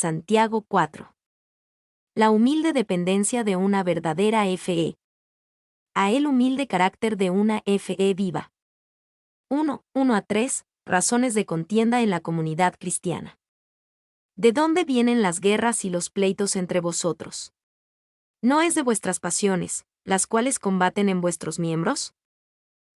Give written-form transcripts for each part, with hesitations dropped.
Santiago 4. La humilde dependencia de una verdadera fe. A el humilde carácter de una fe viva. 1 a 3. Razones de contienda en la comunidad cristiana. ¿De dónde vienen las guerras y los pleitos entre vosotros? ¿No es de vuestras pasiones, las cuales combaten en vuestros miembros?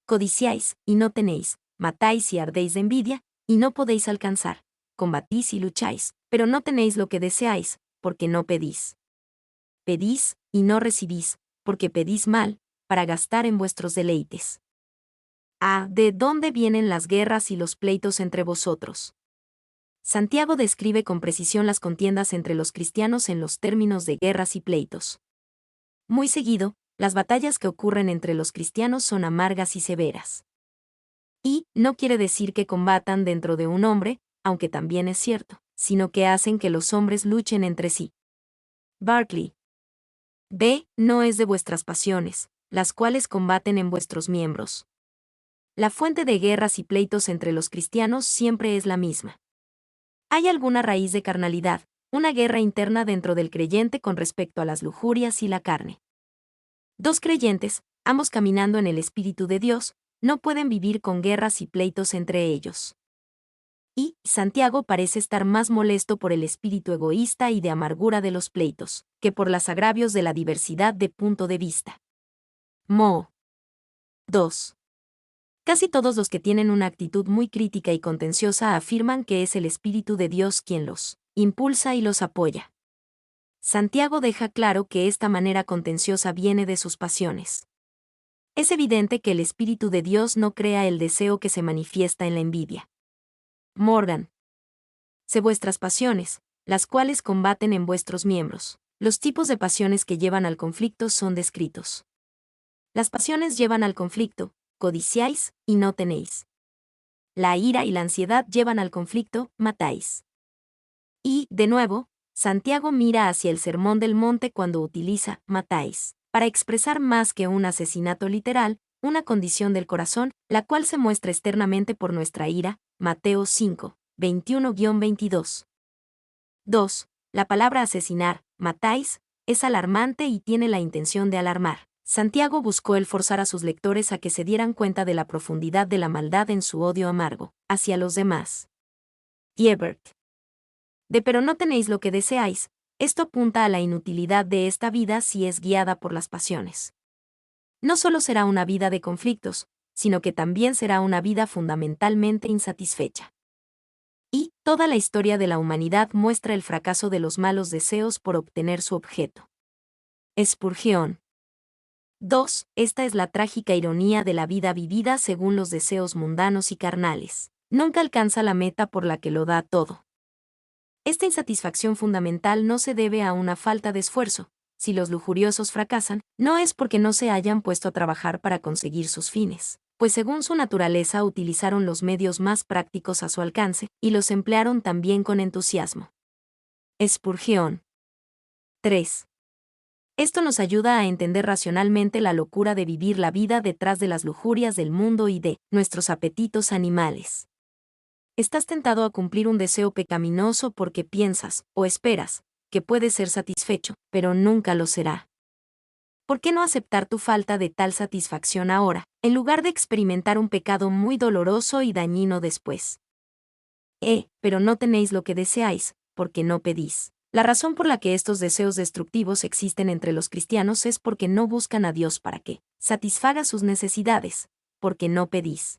Codiciáis, y no tenéis, matáis y ardéis de envidia, y no podéis alcanzar, combatís y lucháis, pero no tenéis lo que deseáis, porque no pedís. Pedís, y no recibís, porque pedís mal, para gastar en vuestros deleites. ¿De dónde vienen las guerras y los pleitos entre vosotros? Santiago describe con precisión las contiendas entre los cristianos en los términos de guerras y pleitos. Muy seguido, las batallas que ocurren entre los cristianos son amargas y severas. Y no quiere decir que combatan dentro de un hombre, aunque también es cierto, sino que hacen que los hombres luchen entre sí. Barclay. No es de vuestras pasiones, las cuales combaten en vuestros miembros. La fuente de guerras y pleitos entre los cristianos siempre es la misma. Hay alguna raíz de carnalidad, una guerra interna dentro del creyente con respecto a las lujurias y la carne. Dos creyentes, ambos caminando en el Espíritu de Dios, no pueden vivir con guerras y pleitos entre ellos. Y Santiago parece estar más molesto por el espíritu egoísta y de amargura de los pleitos, que por los agravios de la diversidad de punto de vista. 2. Casi todos los que tienen una actitud muy crítica y contenciosa afirman que es el Espíritu de Dios quien los impulsa y los apoya. Santiago deja claro que esta manera contenciosa viene de sus pasiones. Es evidente que el Espíritu de Dios no crea el deseo que se manifiesta en la envidia. Morgan. Sé vuestras pasiones, las cuales combaten en vuestros miembros. Los tipos de pasiones que llevan al conflicto son descritos. Las pasiones llevan al conflicto, codiciáis, y no tenéis. La ira y la ansiedad llevan al conflicto, matáis. Y, de nuevo, Santiago mira hacia el Sermón del Monte cuando utiliza matáis, para expresar más que un asesinato literal, una condición del corazón, la cual se muestra externamente por nuestra ira, Mateo 5, 21-22. 2. La palabra asesinar, matáis, es alarmante y tiene la intención de alarmar. Santiago buscó el forzar a sus lectores a que se dieran cuenta de la profundidad de la maldad en su odio amargo, hacia los demás. Ebert. Pero no tenéis lo que deseáis, esto apunta a la inutilidad de esta vida si es guiada por las pasiones. No solo será una vida de conflictos, sino que también será una vida fundamentalmente insatisfecha. Y toda la historia de la humanidad muestra el fracaso de los malos deseos por obtener su objeto. Spurgeon. 2. Esta es la trágica ironía de la vida vivida según los deseos mundanos y carnales. Nunca alcanza la meta por la que lo da todo. Esta insatisfacción fundamental no se debe a una falta de esfuerzo. Si los lujuriosos fracasan, no es porque no se hayan puesto a trabajar para conseguir sus fines, pues según su naturaleza utilizaron los medios más prácticos a su alcance, y los emplearon también con entusiasmo. Spurgeon. 3. Esto nos ayuda a entender racionalmente la locura de vivir la vida detrás de las lujurias del mundo y de nuestros apetitos animales. Estás tentado a cumplir un deseo pecaminoso porque piensas, o esperas, que puede ser satisfecho, pero nunca lo será. ¿Por qué no aceptar tu falta de tal satisfacción ahora, en lugar de experimentar un pecado muy doloroso y dañino después? Pero no tenéis lo que deseáis, porque no pedís. La razón por la que estos deseos destructivos existen entre los cristianos es porque no buscan a Dios para que satisfaga sus necesidades, porque no pedís.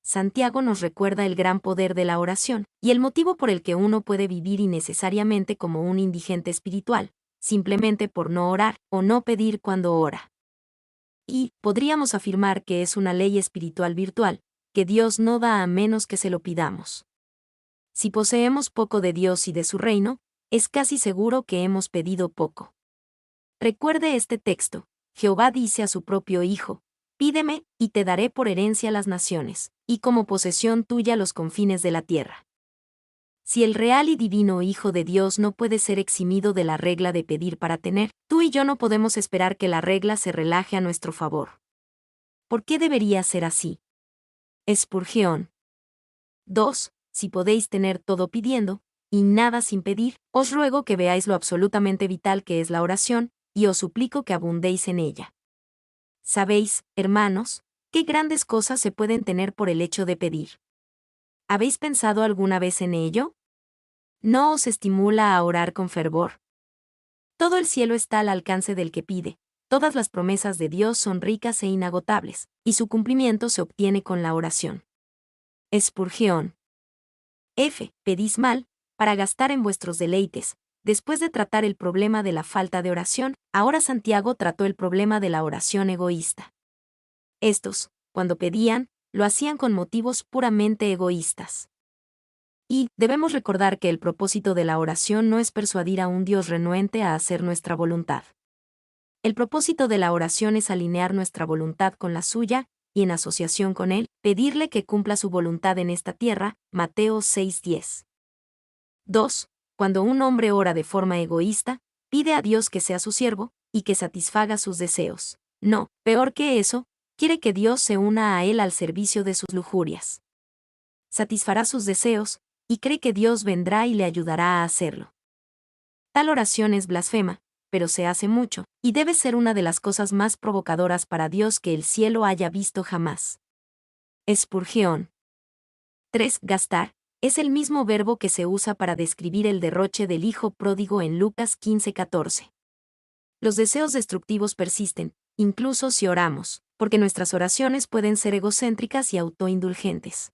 Santiago nos recuerda el gran poder de la oración, y el motivo por el que uno puede vivir innecesariamente como un indigente espiritual, simplemente por no orar o no pedir cuando ora. Y podríamos afirmar que es una ley espiritual virtual, que Dios no da a menos que se lo pidamos. Si poseemos poco de Dios y de su reino, es casi seguro que hemos pedido poco. Recuerde este texto: Jehová dice a su propio Hijo: pídeme, y te daré por herencia las naciones, y como posesión tuya los confines de la tierra. Si el real y divino Hijo de Dios no puede ser eximido de la regla de pedir para tener, tú y yo no podemos esperar que la regla se relaje a nuestro favor. ¿Por qué debería ser así? Spurgeon. 2. Si podéis tener todo pidiendo, y nada sin pedir, os ruego que veáis lo absolutamente vital que es la oración, y os suplico que abundéis en ella. Sabéis, hermanos, qué grandes cosas se pueden tener por el hecho de pedir. ¿Habéis pensado alguna vez en ello? ¿No os estimula a orar con fervor? Todo el cielo está al alcance del que pide, todas las promesas de Dios son ricas e inagotables, y su cumplimiento se obtiene con la oración. Spurgeon. Pedís mal, para gastar en vuestros deleites. Después de tratar el problema de la falta de oración, ahora Santiago trató el problema de la oración egoísta. Estos, cuando pedían, lo hacían con motivos puramente egoístas. Y debemos recordar que el propósito de la oración no es persuadir a un Dios renuente a hacer nuestra voluntad. El propósito de la oración es alinear nuestra voluntad con la suya, y en asociación con Él, pedirle que cumpla su voluntad en esta tierra, Mateo 6:10. 2. Cuando un hombre ora de forma egoísta, pide a Dios que sea su siervo, y que satisfaga sus deseos. No, peor que eso, quiere que Dios se una a él al servicio de sus lujurias. Satisfará sus deseos, y cree que Dios vendrá y le ayudará a hacerlo. Tal oración es blasfema, pero se hace mucho, y debe ser una de las cosas más provocadoras para Dios que el cielo haya visto jamás. Spurgeon. 3. Gastar. Es el mismo verbo que se usa para describir el derroche del hijo pródigo en Lucas 15:14. Los deseos destructivos persisten, incluso si oramos, porque nuestras oraciones pueden ser egocéntricas y autoindulgentes.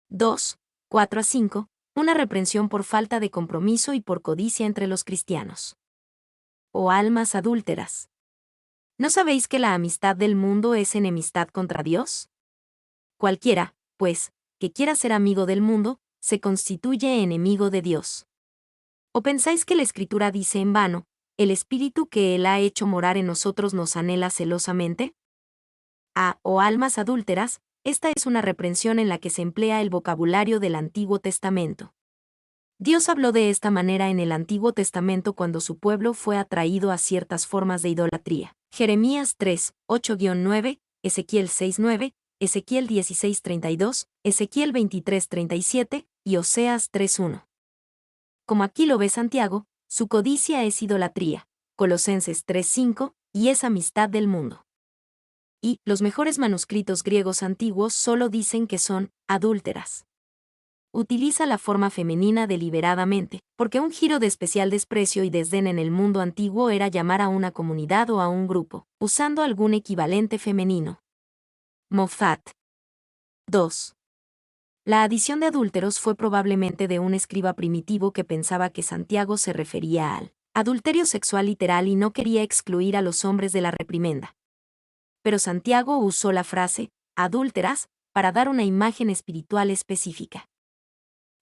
2. 4-5. Una reprensión por falta de compromiso y por codicia entre los cristianos. Oh almas adúlteras. ¿No sabéis que la amistad del mundo es enemistad contra Dios? Cualquiera, pues, que quiera ser amigo del mundo, se constituye enemigo de Dios. ¿O pensáis que la Escritura dice en vano, el Espíritu que Él ha hecho morar en nosotros nos anhela celosamente? Oh almas adúlteras, esta es una reprensión en la que se emplea el vocabulario del Antiguo Testamento. Dios habló de esta manera en el Antiguo Testamento cuando su pueblo fue atraído a ciertas formas de idolatría. Jeremías 3, 8-9, Ezequiel 6:9, Ezequiel 16:32, Ezequiel 23:37 y Oseas 3:1. Como aquí lo ve Santiago, su codicia es idolatría, Colosenses 3:5, y es amistad del mundo. Y los mejores manuscritos griegos antiguos solo dicen que son adúlteras. Utiliza la forma femenina deliberadamente, porque un giro de especial desprecio y desdén en el mundo antiguo era llamar a una comunidad o a un grupo, usando algún equivalente femenino. Moffat. 2. La adición de adúlteros fue probablemente de un escriba primitivo que pensaba que Santiago se refería al adulterio sexual literal y no quería excluir a los hombres de la reprimenda. Pero Santiago usó la frase adúlteras para dar una imagen espiritual específica.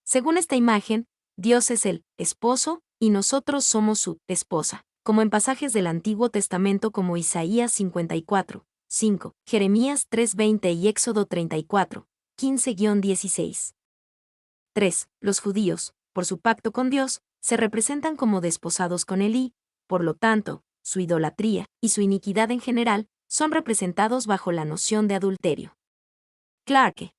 Según esta imagen, Dios es el esposo y nosotros somos su esposa, como en pasajes del Antiguo Testamento como Isaías 54:5, Jeremías 3:20 y Éxodo 34:15-16. 3. Los judíos, por su pacto con Dios, se representan como desposados con Él y, por lo tanto, su idolatría y su iniquidad en general son representados bajo la noción de adulterio. Clarke.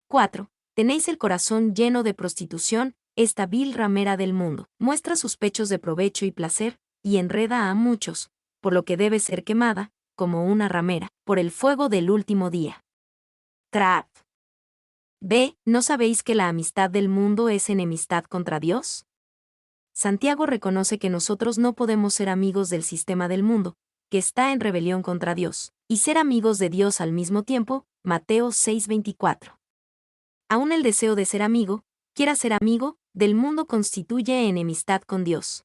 4. Tenéis el corazón lleno de prostitución, esta vil ramera del mundo, muestra sus pechos de provecho y placer, y enreda a muchos, por lo que debe ser quemada, como una ramera, por el fuego del último día. Trapp. ¿No sabéis que la amistad del mundo es enemistad contra Dios? Santiago reconoce que nosotros no podemos ser amigos del sistema del mundo, que está en rebelión contra Dios, y ser amigos de Dios al mismo tiempo, Mateo 6:24. Aún el deseo de ser amigo, quiera ser amigo, del mundo constituye enemistad con Dios.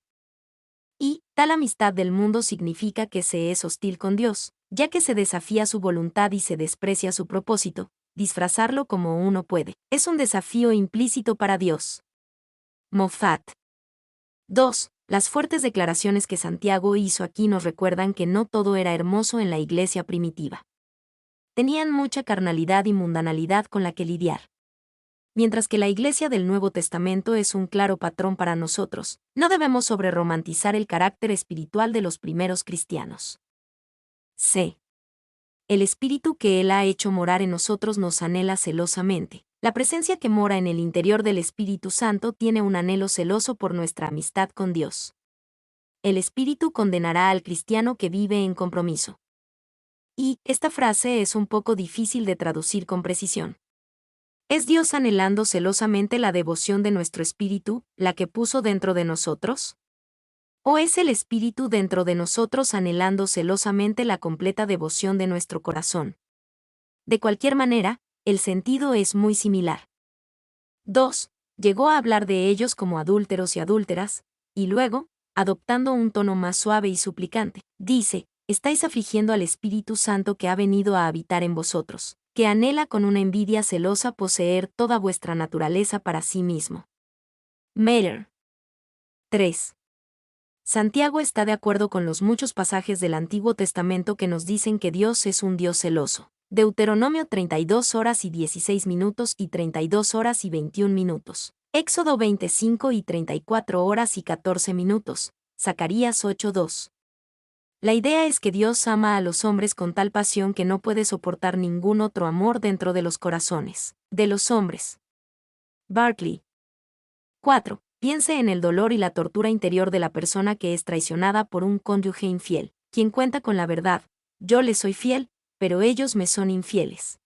Y, tal amistad del mundo significa que se es hostil con Dios, ya que se desafía su voluntad y se desprecia su propósito, disfrazarlo como uno puede. Es un desafío implícito para Dios. Moffat. 2. Las fuertes declaraciones que Santiago hizo aquí nos recuerdan que no todo era hermoso en la iglesia primitiva. Tenían mucha carnalidad y mundanalidad con la que lidiar. Mientras que la Iglesia del Nuevo Testamento es un claro patrón para nosotros, no debemos sobreromantizar el carácter espiritual de los primeros cristianos. C. El Espíritu que Él ha hecho morar en nosotros nos anhela celosamente. La presencia que mora en el interior del Espíritu Santo tiene un anhelo celoso por nuestra amistad con Dios. El Espíritu condenará al cristiano que vive en compromiso. Y esta frase es un poco difícil de traducir con precisión. ¿Es Dios anhelando celosamente la devoción de nuestro espíritu, la que puso dentro de nosotros? ¿O es el Espíritu dentro de nosotros anhelando celosamente la completa devoción de nuestro corazón? De cualquier manera, el sentido es muy similar. 2. Llegó a hablar de ellos como adúlteros y adúlteras, y luego, adoptando un tono más suave y suplicante, dice, estáis afligiendo al Espíritu Santo que ha venido a habitar en vosotros, que anhela con una envidia celosa poseer toda vuestra naturaleza para sí mismo. Meyer. 3. Santiago está de acuerdo con los muchos pasajes del Antiguo Testamento que nos dicen que Dios es un Dios celoso. Deuteronomio 32 horas y 16 minutos y 32 horas y 21 minutos. Éxodo 25 y 34 horas y 14 minutos. Zacarías 8:2. La idea es que Dios ama a los hombres con tal pasión que no puede soportar ningún otro amor dentro de los corazones de los hombres. Barclay. 4. Piense en el dolor y la tortura interior de la persona que es traicionada por un cónyuge infiel, quien cuenta con la verdad, yo les soy fiel, pero ellos me son infieles.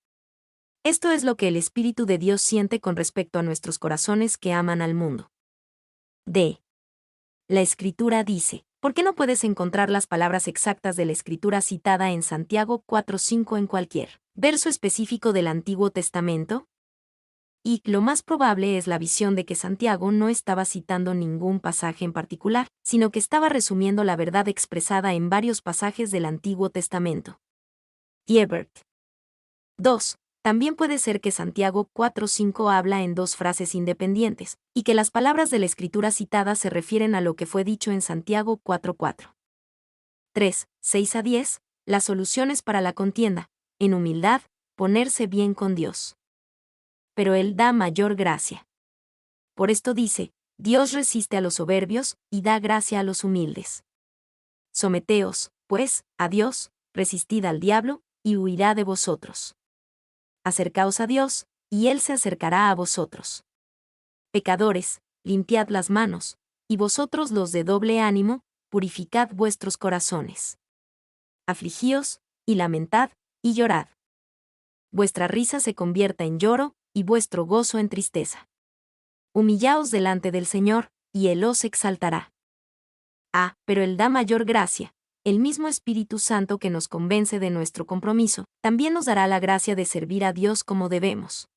Esto es lo que el Espíritu de Dios siente con respecto a nuestros corazones que aman al mundo. D. La Escritura dice, ¿por qué no puedes encontrar las palabras exactas de la Escritura citada en Santiago 4:5 en cualquier verso específico del Antiguo Testamento? Y lo más probable es la visión de que Santiago no estaba citando ningún pasaje en particular, sino que estaba resumiendo la verdad expresada en varios pasajes del Antiguo Testamento. Ebert. 2. También puede ser que Santiago 4:5 habla en dos frases independientes, y que las palabras de la escritura citada se refieren a lo que fue dicho en Santiago 4:4. 3. 6-10. Las soluciones para la contienda. En humildad, ponerse bien con Dios. Pero Él da mayor gracia. Por esto dice, Dios resiste a los soberbios, y da gracia a los humildes. Someteos, pues, a Dios, resistid al diablo, y huirá de vosotros. Acercaos a Dios, y Él se acercará a vosotros. Pecadores, limpiad las manos, y vosotros los de doble ánimo, purificad vuestros corazones. Afligíos, y lamentad, y llorad. Vuestra risa se convierta en lloro, y vuestro gozo en tristeza. Humillaos delante del Señor, y Él os exaltará. Pero Él da mayor gracia. El mismo Espíritu Santo que nos convence de nuestro compromiso, también nos dará la gracia de servir a Dios como debemos.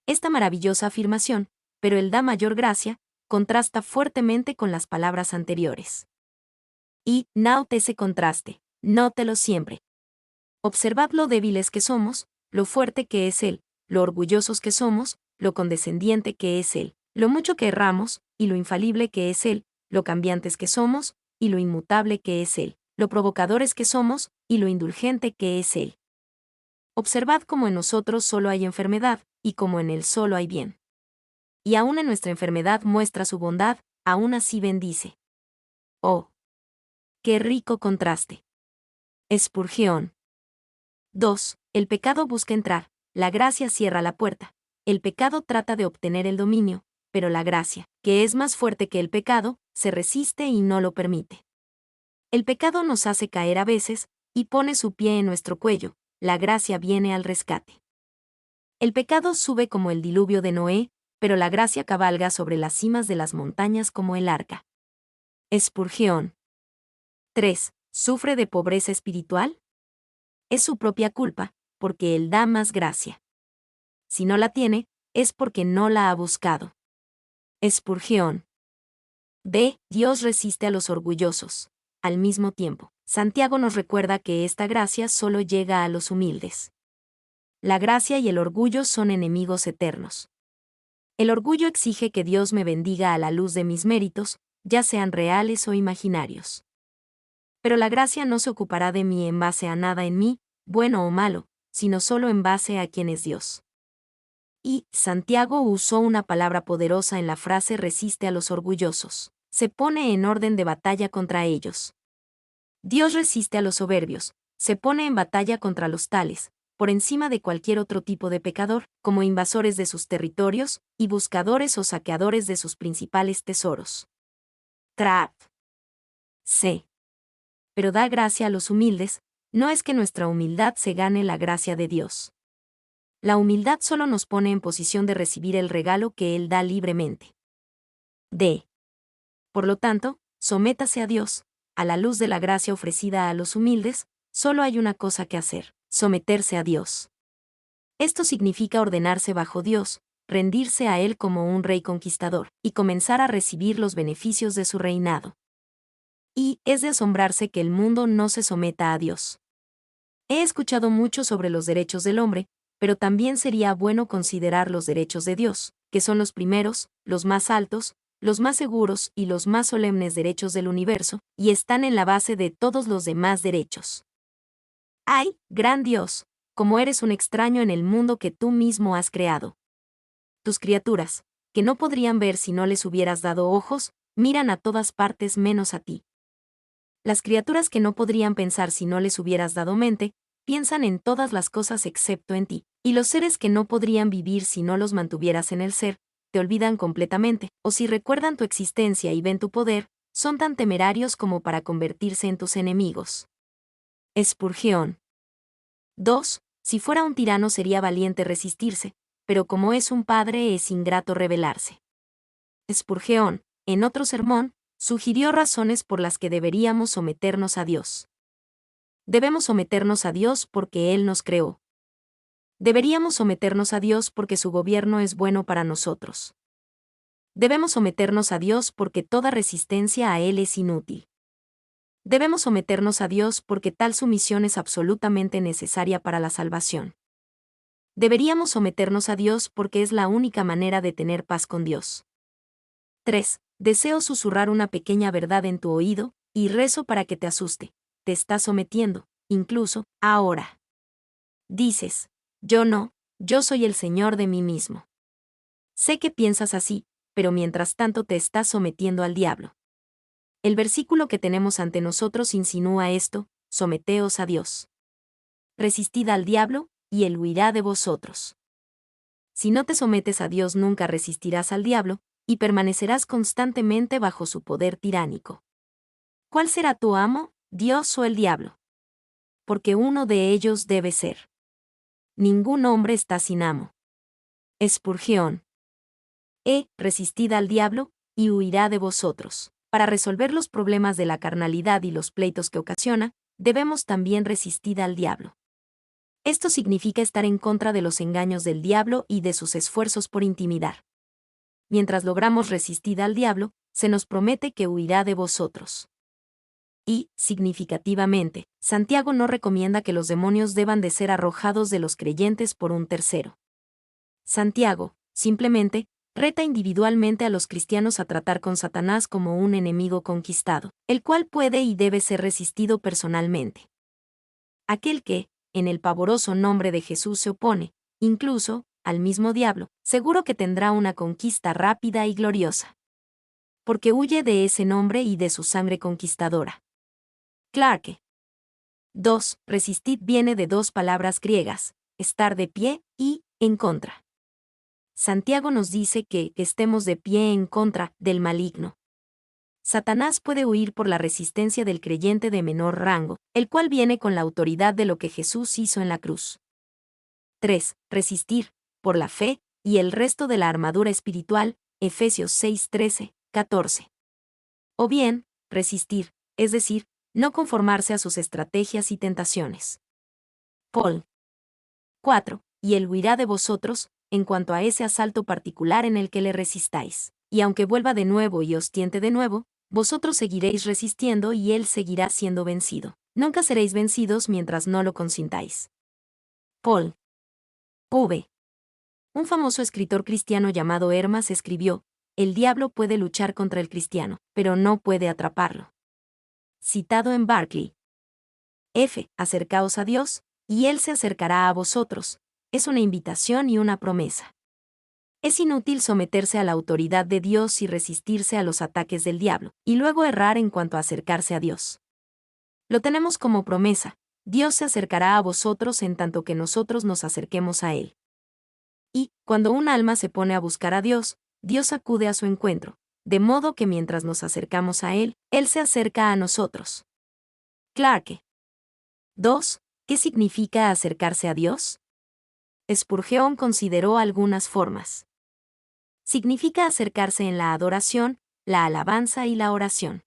Esta maravillosa afirmación, pero Él da mayor gracia, contrasta fuertemente con las palabras anteriores. Y, note ese contraste, nótelo siempre. Observad lo débiles que somos, lo fuerte que es Él, lo orgullosos que somos, lo condescendiente que es Él, lo mucho que erramos, y lo infalible que es Él, lo cambiantes que somos, y lo inmutable que es Él, lo provocadores que somos, y lo indulgente que es Él. Observad cómo en nosotros solo hay enfermedad, y cómo en Él solo hay bien. Y aún en nuestra enfermedad muestra su bondad, aún así bendice. ¡Oh! ¡Qué rico contraste! Spurgeon. 2. El pecado busca entrar, la gracia cierra la puerta. El pecado trata de obtener el dominio, pero la gracia, que es más fuerte que el pecado, se resiste y no lo permite. El pecado nos hace caer a veces, y pone su pie en nuestro cuello, la gracia viene al rescate. El pecado sube como el diluvio de Noé, pero la gracia cabalga sobre las cimas de las montañas como el arca. Spurgeon. 3. ¿Sufre de pobreza espiritual? Es su propia culpa, porque Él da más gracia. Si no la tiene, es porque no la ha buscado. Spurgeon. B. Dios resiste a los orgullosos. Al mismo tiempo, Santiago nos recuerda que esta gracia solo llega a los humildes. La gracia y el orgullo son enemigos eternos. El orgullo exige que Dios me bendiga a la luz de mis méritos, ya sean reales o imaginarios. Pero la gracia no se ocupará de mí en base a nada en mí, bueno o malo, sino solo en base a quién es Dios. Y Santiago usó una palabra poderosa en la frase resiste a los orgullosos. Se pone en orden de batalla contra ellos. Dios resiste a los soberbios, se pone en batalla contra los tales, por encima de cualquier otro tipo de pecador, como invasores de sus territorios, y buscadores o saqueadores de sus principales tesoros. Trap. C. Pero da gracia a los humildes, no es que nuestra humildad se gane la gracia de Dios. La humildad solo nos pone en posición de recibir el regalo que Él da libremente. D. Por lo tanto, sométase a Dios, a la luz de la gracia ofrecida a los humildes, solo hay una cosa que hacer: someterse a Dios. Esto significa ordenarse bajo Dios, rendirse a Él como un rey conquistador, y comenzar a recibir los beneficios de su reinado. Y es de asombrarse que el mundo no se someta a Dios. He escuchado mucho sobre los derechos del hombre, pero también sería bueno considerar los derechos de Dios, que son los primeros, los más altos, los más seguros y los más solemnes derechos del universo, y están en la base de todos los demás derechos. ¡Ay, gran Dios! Como eres un extraño en el mundo que tú mismo has creado. Tus criaturas, que no podrían ver si no les hubieras dado ojos, miran a todas partes menos a ti. Las criaturas que no podrían pensar si no les hubieras dado mente, piensan en todas las cosas excepto en ti, y los seres que no podrían vivir si no los mantuvieras en el ser, te olvidan completamente, o si recuerdan tu existencia y ven tu poder, son tan temerarios como para convertirse en tus enemigos. Spurgeon. 2. Si fuera un tirano sería valiente resistirse, pero como es un padre es ingrato rebelarse. Spurgeon, en otro sermón, sugirió razones por las que deberíamos someternos a Dios. Debemos someternos a Dios porque Él nos creó. Deberíamos someternos a Dios porque su gobierno es bueno para nosotros. Debemos someternos a Dios porque toda resistencia a Él es inútil. Debemos someternos a Dios porque tal sumisión es absolutamente necesaria para la salvación. Deberíamos someternos a Dios porque es la única manera de tener paz con Dios. 3. Deseo susurrar una pequeña verdad en tu oído, y rezo para que te asuste. Te estás sometiendo, incluso, ahora. Dices: yo no, yo soy el Señor de mí mismo. Sé que piensas así, pero mientras tanto te estás sometiendo al diablo. El versículo que tenemos ante nosotros insinúa esto: someteos a Dios. Resistid al diablo, y él huirá de vosotros. Si no te sometes a Dios nunca resistirás al diablo, y permanecerás constantemente bajo su poder tiránico. ¿Cuál será tu amo, Dios o el diablo? Porque uno de ellos debe ser. Ningún hombre está sin amo. Spurgeon. Resistid al diablo, y huirá de vosotros. Para resolver los problemas de la carnalidad y los pleitos que ocasiona, debemos también resistir al diablo. Esto significa estar en contra de los engaños del diablo y de sus esfuerzos por intimidar. Mientras logramos resistir al diablo, se nos promete que huirá de vosotros. Y, significativamente, Santiago no recomienda que los demonios deban de ser arrojados de los creyentes por un tercero. Santiago, simplemente, reta individualmente a los cristianos a tratar con Satanás como un enemigo conquistado, el cual puede y debe ser resistido personalmente. Aquel que, en el pavoroso nombre de Jesús se opone, incluso, al mismo diablo, seguro que tendrá una conquista rápida y gloriosa. Porque huye de ese nombre y de su sangre conquistadora. Clarke. 2. Resistid viene de dos palabras griegas: estar de pie y en contra. Santiago nos dice que estemos de pie en contra del maligno. Satanás puede huir por la resistencia del creyente de menor rango, el cual viene con la autoridad de lo que Jesús hizo en la cruz. 3. Resistir, por la fe, y el resto de la armadura espiritual, Efesios 6, 13, 14. O bien, resistir, es decir, no conformarse a sus estrategias y tentaciones. Paul. 4. Y él huirá de vosotros, en cuanto a ese asalto particular en el que le resistáis. Y aunque vuelva de nuevo y os tiente de nuevo, vosotros seguiréis resistiendo y él seguirá siendo vencido. Nunca seréis vencidos mientras no lo consintáis. Paul. V. Un famoso escritor cristiano llamado Hermas escribió: el diablo puede luchar contra el cristiano, pero no puede atraparlo. Citado en Barclay. F. Acercaos a Dios, y Él se acercará a vosotros. Es una invitación y una promesa. Es inútil someterse a la autoridad de Dios y resistirse a los ataques del diablo, y luego errar en cuanto a acercarse a Dios. Lo tenemos como promesa, Dios se acercará a vosotros en tanto que nosotros nos acerquemos a Él. Y, cuando un alma se pone a buscar a Dios, Dios acude a su encuentro, de modo que mientras nos acercamos a Él, Él se acerca a nosotros. Clarke. 2. ¿Qué significa acercarse a Dios? Spurgeon consideró algunas formas. Significa acercarse en la adoración, la alabanza y la oración.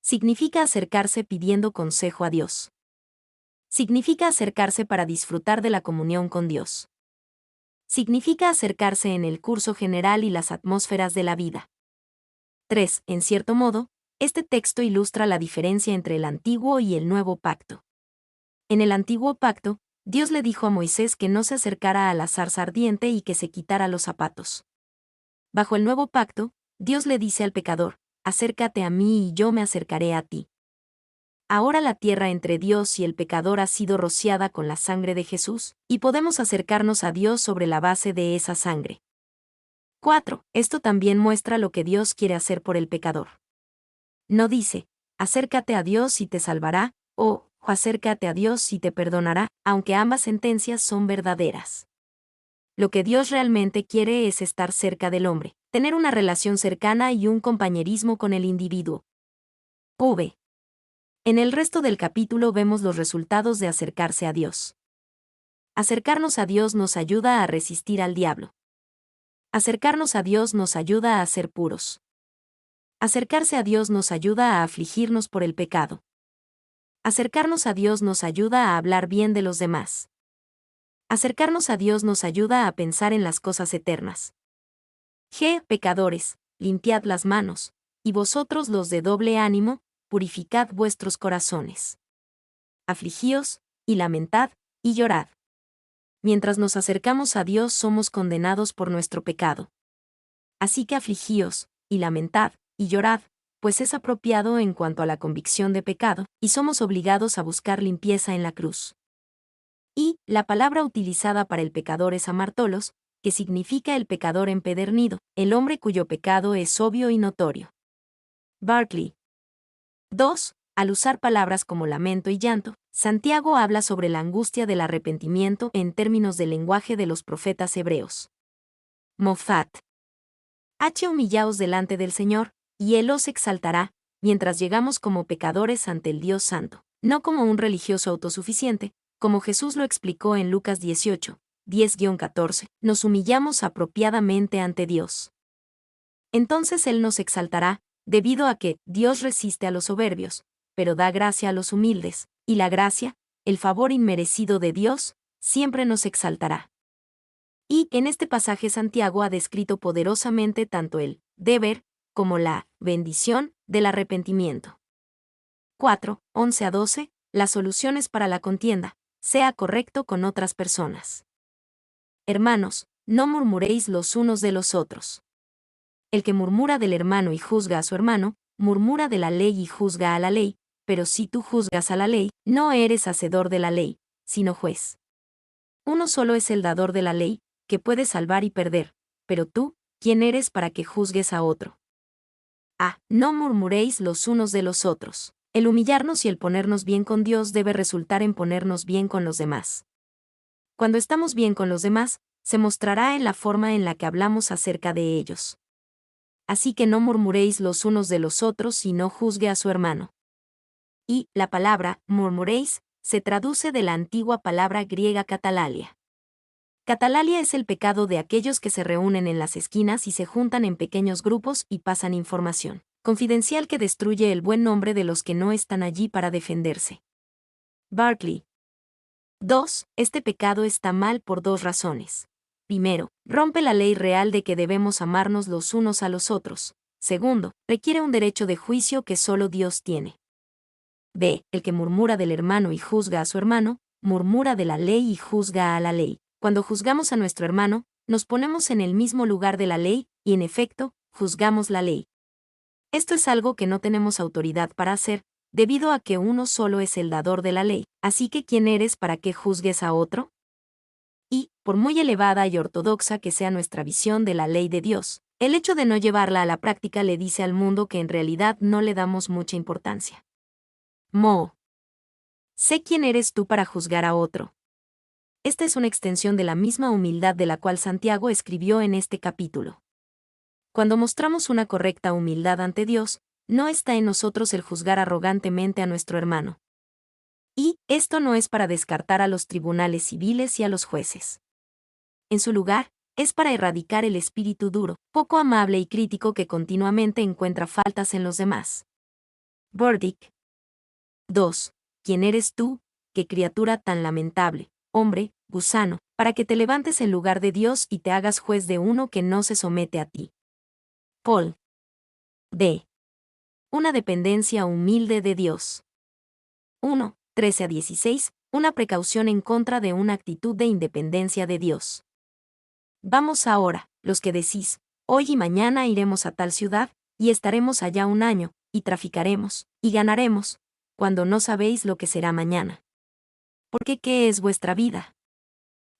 Significa acercarse pidiendo consejo a Dios. Significa acercarse para disfrutar de la comunión con Dios. Significa acercarse en el curso general y las atmósferas de la vida. 3. En cierto modo, este texto ilustra la diferencia entre el Antiguo y el Nuevo Pacto. En el Antiguo Pacto, Dios le dijo a Moisés que no se acercara a la zarza ardiente y que se quitara los zapatos. Bajo el Nuevo Pacto, Dios le dice al pecador, acércate a mí y yo me acercaré a ti. Ahora la tierra entre Dios y el pecador ha sido rociada con la sangre de Jesús, y podemos acercarnos a Dios sobre la base de esa sangre. 4. Esto también muestra lo que Dios quiere hacer por el pecador. No dice, acércate a Dios y te salvará, o acércate a Dios y te perdonará, aunque ambas sentencias son verdaderas. Lo que Dios realmente quiere es estar cerca del hombre, tener una relación cercana y un compañerismo con el individuo. V. En el resto del capítulo vemos los resultados de acercarse a Dios. Acercarnos a Dios nos ayuda a resistir al diablo. Acercarnos a Dios nos ayuda a ser puros. Acercarse a Dios nos ayuda a afligirnos por el pecado. Acercarnos a Dios nos ayuda a hablar bien de los demás. Acercarnos a Dios nos ayuda a pensar en las cosas eternas. Pecadores, limpiad las manos, y vosotros los de doble ánimo, purificad vuestros corazones. Afligíos, y lamentad, y llorad. Mientras nos acercamos a Dios somos condenados por nuestro pecado. Así que afligíos, y lamentad, y llorad, pues es apropiado en cuanto a la convicción de pecado, y somos obligados a buscar limpieza en la cruz. Y, la palabra utilizada para el pecador es amartolos, que significa el pecador empedernido, el hombre cuyo pecado es obvio y notorio. Barclay. 2. Al usar palabras como lamento y llanto, Santiago habla sobre la angustia del arrepentimiento en términos del lenguaje de los profetas hebreos. Moffat. Humillaos delante del Señor, y Él os exaltará, mientras llegamos como pecadores ante el Dios Santo, no como un religioso autosuficiente, como Jesús lo explicó en Lucas 18, 10-14, nos humillamos apropiadamente ante Dios. Entonces Él nos exaltará, debido a que Dios resiste a los soberbios, pero da gracia a los humildes, y la gracia, el favor inmerecido de Dios, siempre nos exaltará. Y en este pasaje Santiago ha descrito poderosamente tanto el deber como la bendición del arrepentimiento. 4. 11-12. Las soluciones para la contienda. Sea correcto con otras personas. Hermanos, no murmuréis los unos de los otros. El que murmura del hermano y juzga a su hermano, murmura de la ley y juzga a la ley, pero si tú juzgas a la ley, no eres hacedor de la ley, sino juez. Uno solo es el dador de la ley, que puede salvar y perder, pero tú, ¿quién eres para que juzgues a otro? No murmuréis los unos de los otros. El humillarnos y el ponernos bien con Dios debe resultar en ponernos bien con los demás. Cuando estamos bien con los demás, se mostrará en la forma en la que hablamos acerca de ellos. Así que no murmuréis los unos de los otros y no juzgue a su hermano. Y, la palabra, murmuréis, se traduce de la antigua palabra griega catalalia. Catalalia es el pecado de aquellos que se reúnen en las esquinas y se juntan en pequeños grupos y pasan información confidencial que destruye el buen nombre de los que no están allí para defenderse. Barclay. 2. Este pecado está mal por dos razones. Primero, rompe la ley real de que debemos amarnos los unos a los otros. Segundo, requiere un derecho de juicio que solo Dios tiene. B. El que murmura del hermano y juzga a su hermano, murmura de la ley y juzga a la ley. Cuando juzgamos a nuestro hermano, nos ponemos en el mismo lugar de la ley, y en efecto, juzgamos la ley. Esto es algo que no tenemos autoridad para hacer, debido a que uno solo es el dador de la ley, así que ¿quién eres para que juzgues a otro? Y, por muy elevada y ortodoxa que sea nuestra visión de la ley de Dios, el hecho de no llevarla a la práctica le dice al mundo que en realidad no le damos mucha importancia. Moe. Sé quién eres tú para juzgar a otro. Esta es una extensión de la misma humildad de la cual Santiago escribió en este capítulo. Cuando mostramos una correcta humildad ante Dios, no está en nosotros el juzgar arrogantemente a nuestro hermano. Y esto no es para descartar a los tribunales civiles y a los jueces. En su lugar, es para erradicar el espíritu duro, poco amable y crítico que continuamente encuentra faltas en los demás. Burdick. 2. ¿Quién eres tú, qué criatura tan lamentable, hombre, gusano, para que te levantes en lugar de Dios y te hagas juez de uno que no se somete a ti? Paul. D. Una dependencia humilde de Dios. 1. 13-16. Una precaución en contra de una actitud de independencia de Dios. Vamos ahora, los que decís, hoy y mañana iremos a tal ciudad, y estaremos allá un año, y traficaremos, y ganaremos, cuando no sabéis lo que será mañana. Porque ¿qué es vuestra vida?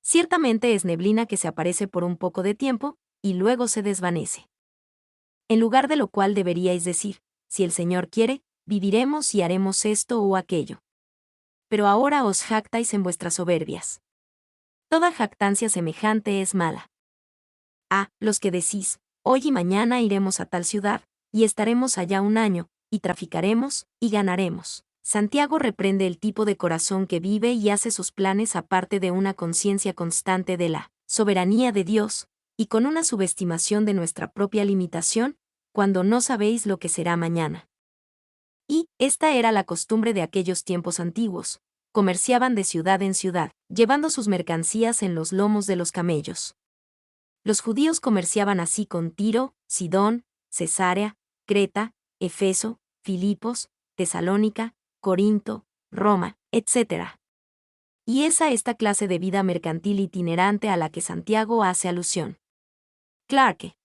Ciertamente es neblina que se aparece por un poco de tiempo, y luego se desvanece. En lugar de lo cual deberíais decir, si el Señor quiere, viviremos y haremos esto o aquello. Pero ahora os jactáis en vuestras soberbias. Toda jactancia semejante es mala. Los que decís, hoy y mañana iremos a tal ciudad, y estaremos allá un año, y traficaremos, y ganaremos. Santiago reprende el tipo de corazón que vive y hace sus planes aparte de una conciencia constante de la soberanía de Dios, y con una subestimación de nuestra propia limitación, cuando no sabéis lo que será mañana. Y esta era la costumbre de aquellos tiempos antiguos. Comerciaban de ciudad en ciudad, llevando sus mercancías en los lomos de los camellos. Los judíos comerciaban así con Tiro, Sidón, Cesarea, Creta, Efeso, Filipos, Tesalónica, Corinto, Roma, etc. Y esta clase de vida mercantil itinerante a la que Santiago hace alusión. Clarke.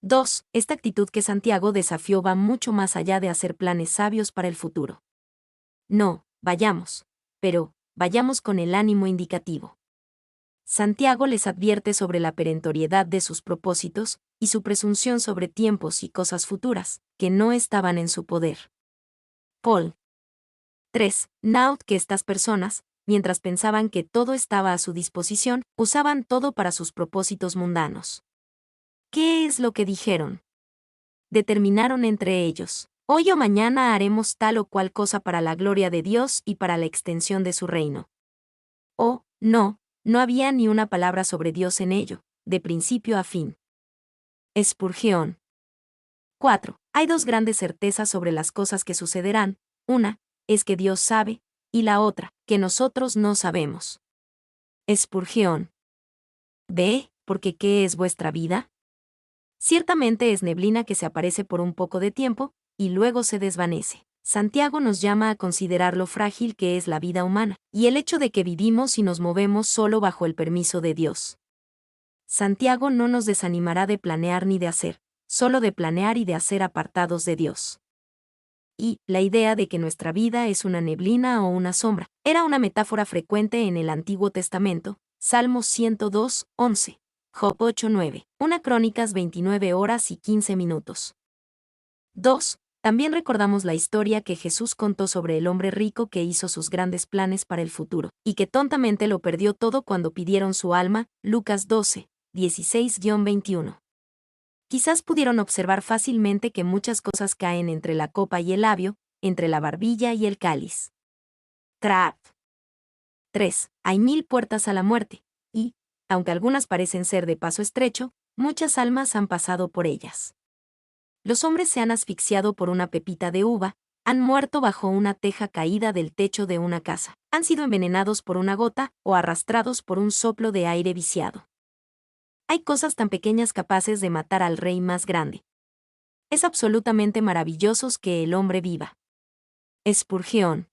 2. Esta actitud que Santiago desafió va mucho más allá de hacer planes sabios para el futuro. No, vayamos, pero, vayamos con el ánimo indicativo. Santiago les advierte sobre la perentoriedad de sus propósitos, y su presunción sobre tiempos y cosas futuras, que no estaban en su poder. Paul. 3. Note que estas personas, mientras pensaban que todo estaba a su disposición, usaban todo para sus propósitos mundanos. ¿Qué es lo que dijeron? Determinaron entre ellos, hoy o mañana haremos tal o cual cosa para la gloria de Dios y para la extensión de su reino. Oh, no había ni una palabra sobre Dios en ello, de principio a fin. Spurgeon. 4. Hay dos grandes certezas sobre las cosas que sucederán, una, es que Dios sabe, y la otra, que nosotros no sabemos. Spurgeon. B. Porque ¿qué es vuestra vida? Ciertamente es neblina que se aparece por un poco de tiempo, y luego se desvanece. Santiago nos llama a considerar lo frágil que es la vida humana, y el hecho de que vivimos y nos movemos solo bajo el permiso de Dios. Santiago no nos desanimará de planear ni de hacer, solo de planear y de hacer apartados de Dios. Y la idea de que nuestra vida es una neblina o una sombra, era una metáfora frecuente en el Antiguo Testamento, Salmos 102, 11. Job 8:9, una Crónicas 29 horas y 15 minutos. 2. También recordamos la historia que Jesús contó sobre el hombre rico que hizo sus grandes planes para el futuro, y que tontamente lo perdió todo cuando pidieron su alma, Lucas 12, 16-21. Quizás pudieron observar fácilmente que muchas cosas caen entre la copa y el labio, entre la barbilla y el cáliz. Trap. 3. Hay 1000 puertas a la muerte, y, aunque algunas parecen ser de paso estrecho, muchas almas han pasado por ellas. Los hombres se han asfixiado por una pepita de uva, han muerto bajo una teja caída del techo de una casa, han sido envenenados por una gota o arrastrados por un soplo de aire viciado. Hay cosas tan pequeñas capaces de matar al rey más grande. Es absolutamente maravilloso que el hombre viva. Spurgeon.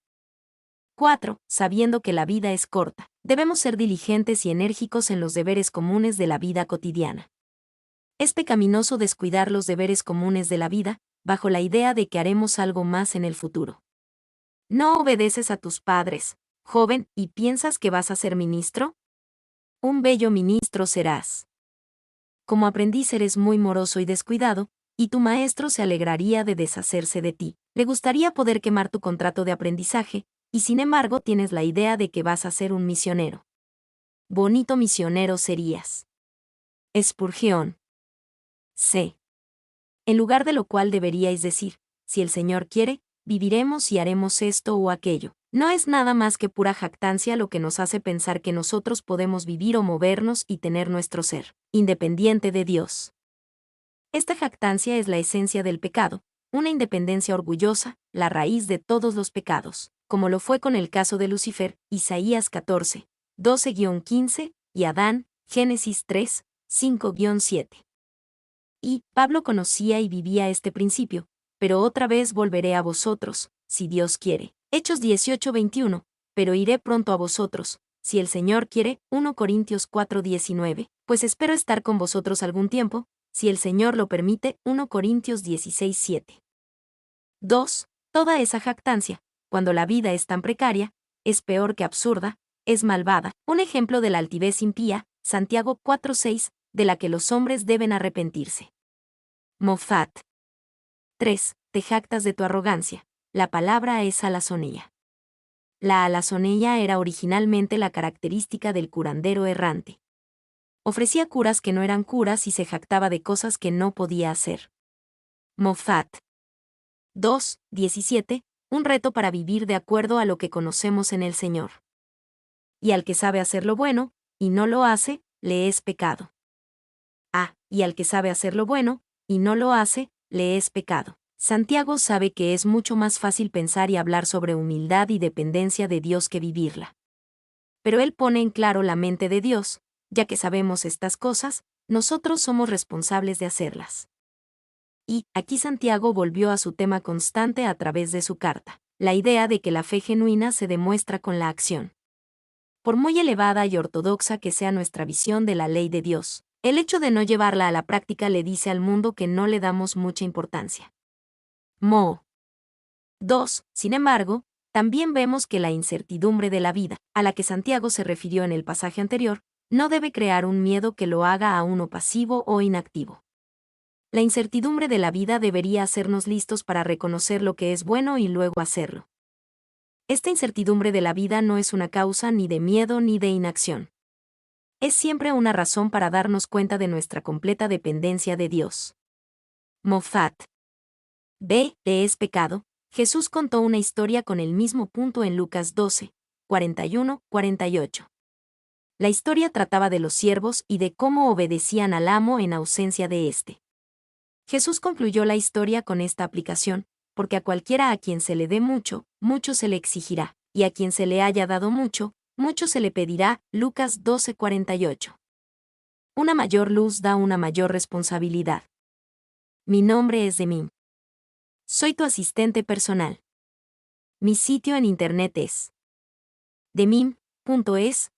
4. Sabiendo que la vida es corta, debemos ser diligentes y enérgicos en los deberes comunes de la vida cotidiana. Es pecaminoso descuidar los deberes comunes de la vida, bajo la idea de que haremos algo más en el futuro. ¿No obedeces a tus padres, joven, y piensas que vas a ser ministro? Un bello ministro serás. Como aprendiz eres muy moroso y descuidado, y tu maestro se alegraría de deshacerse de ti. Le gustaría poder quemar tu contrato de aprendizaje, Y sin embargo tienes la idea de que vas a ser un misionero. Bonito misionero serías. Spurgeon. C. En lugar de lo cual deberíais decir, si el Señor quiere, viviremos y haremos esto o aquello. No es nada más que pura jactancia lo que nos hace pensar que nosotros podemos vivir o movernos y tener nuestro ser, independiente de Dios. Esta jactancia es la esencia del pecado, una independencia orgullosa, la raíz de todos los pecados, como lo fue con el caso de Lucifer, Isaías 14, 12-15, y Adán, Génesis 3, 5-7. Y Pablo conocía y vivía este principio, pero otra vez volveré a vosotros, si Dios quiere. Hechos 18:21, pero iré pronto a vosotros, si el Señor quiere. 1 Corintios 4:19, pues espero estar con vosotros algún tiempo, si el Señor lo permite. 1 Corintios 16:7. 2. Toda esa jactancia, cuando la vida es tan precaria, es peor que absurda, es malvada. Un ejemplo de la altivez impía, Santiago 4:6, de la que los hombres deben arrepentirse. Moffat. 3. Te jactas de tu arrogancia. La palabra es alazonía. La alazonía era originalmente la característica del curandero errante. Ofrecía curas que no eran curas y se jactaba de cosas que no podía hacer. Moffat. 2. 17. Un reto para vivir de acuerdo a lo que conocemos en el Señor. Y al que sabe hacer lo bueno, y no lo hace, le es pecado. Y al que sabe hacer lo bueno, y no lo hace, le es pecado. Santiago sabe que es mucho más fácil pensar y hablar sobre humildad y dependencia de Dios que vivirla. Pero él pone en claro la mente de Dios, ya que sabemos estas cosas, nosotros somos responsables de hacerlas. Y aquí Santiago volvió a su tema constante a través de su carta, la idea de que la fe genuina se demuestra con la acción. Por muy elevada y ortodoxa que sea nuestra visión de la ley de Dios, el hecho de no llevarla a la práctica le dice al mundo que no le damos mucha importancia. 2. Sin embargo, también vemos que la incertidumbre de la vida, a la que Santiago se refirió en el pasaje anterior, no debe crear un miedo que lo haga a uno pasivo o inactivo. La incertidumbre de la vida debería hacernos listos para reconocer lo que es bueno y luego hacerlo. Esta incertidumbre de la vida no es una causa ni de miedo ni de inacción. Es siempre una razón para darnos cuenta de nuestra completa dependencia de Dios. Moffat. B. ¿Le es pecado? Jesús contó una historia con el mismo punto en Lucas 12, 41-48. La historia trataba de los siervos y de cómo obedecían al amo en ausencia de éste. Jesús concluyó la historia con esta aplicación, porque a cualquiera a quien se le dé mucho, mucho se le exigirá, y a quien se le haya dado mucho, mucho se le pedirá. Lucas 12:48. Una mayor luz da una mayor responsabilidad. Mi nombre es Demim. Soy tu asistente personal. Mi sitio en internet es demim.es.tl.